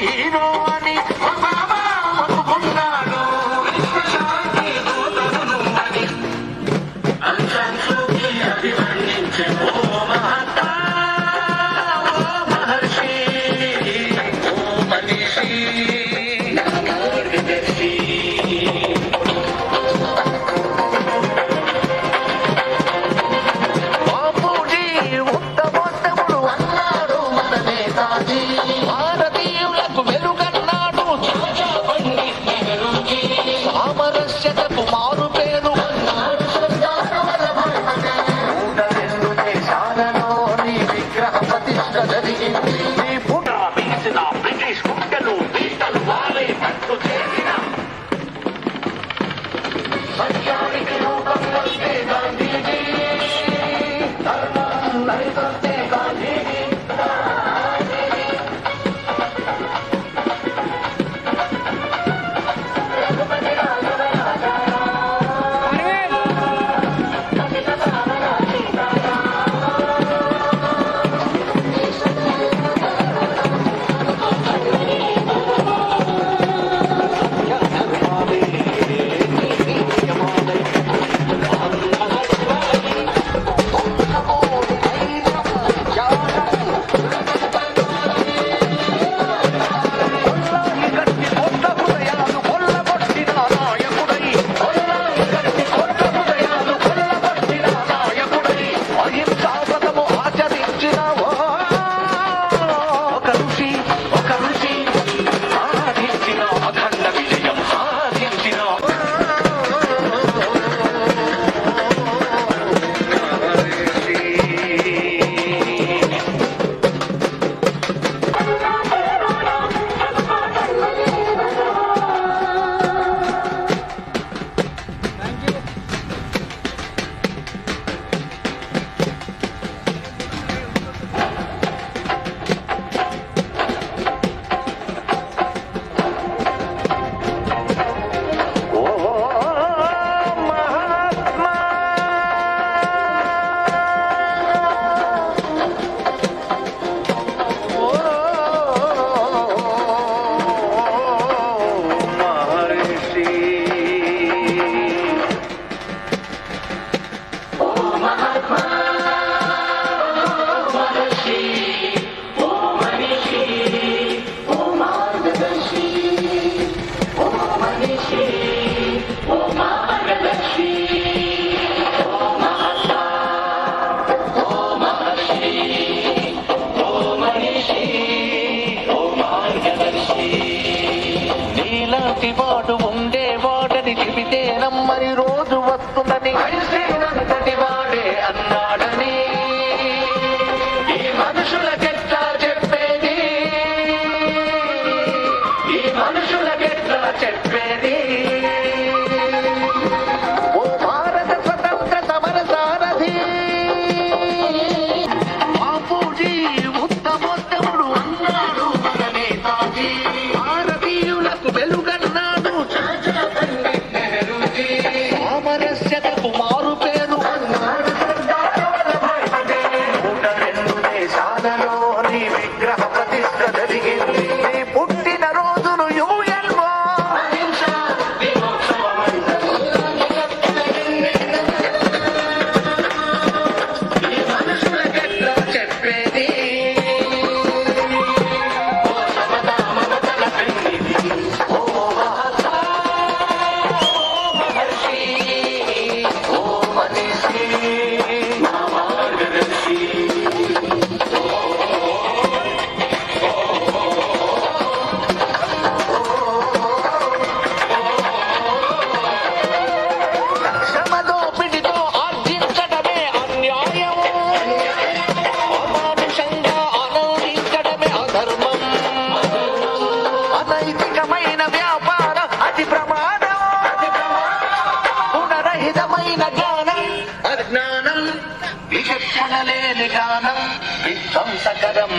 Hero అని ఒప్పుకున్నాడు. అభివర్ణించే ఓ మహతా ఓ మహర్షి ఓ మనిషి మార్గదర్శి. బాపూజీ ఉత్తమోత్తముడు అన్నాడు మన నేతాజీ. భారతీయులకు వెలుగన్నాడు చాచా పండిత్ నెహ్రూజీ. సామరస్యతకు మారు పేరు అన్నాడు సర్దార్ వల్లభాయ్ పటేల్. 102 దేశాలలో నీ విగ్రహ ప్రతిష్ఠ జరిగింది. నీ పుట్ట వీసిన బ్రిటిష్ గుండెలు బీటలు వాలే పట్టు చేసిన సత్యానికి రూపం వస్తే గాంధీజీ. ధర్మం నడిపొస్తే గాంధీజీ. వాడు ఉండేవాడని చెబితే నమ్మని రోజు వస్తుందని అంతటి వాడే అన్నాడని ఈ మనుషులకెట్లా చెప్పేది, ఈ మనుషులకెట్లా చెప్పేది. ఓ భారత స్వతంత్ర సమర సారథి బాపూజీ ఉత్తమోత్తముడు అన్నాడు మన నేతాజీ. భారతీయులకు వెలుగన్నాడు చాచా పండిత్ నెహ్రూజీ. సామరస్యతకు మారు పేరు అన్నాడు సర్దార్ వల్లభాయ్ పటేల్. 102 దేశాలలో నీ విగ్రహ ప్రతిష్ఠ జరిగింది. నీ పుట్టిన రోజును యుఎన్ఓ అహింసా దినోత్సవమంటారు. ఈ మనుషులకెట్లా చెప్పేది, ఓ సమతా మమతల పెన్నిది, ఓ మహతా ఓ మహర్షి ఓ మనిషి నా మార్గదర్శి. శ్రమదోపిడితో ఆర్జించడమే అన్యాయము, అమానుషంగా ఆనందించడమే అధర్మం, అనైతికమైన వ్యాపారం అతి ప్రమాదం, గుణరహితమైన జ్ఞానం అజ్ఞానం, విచక్షణ లేని జ్ఞానం విధ్వంసకరం.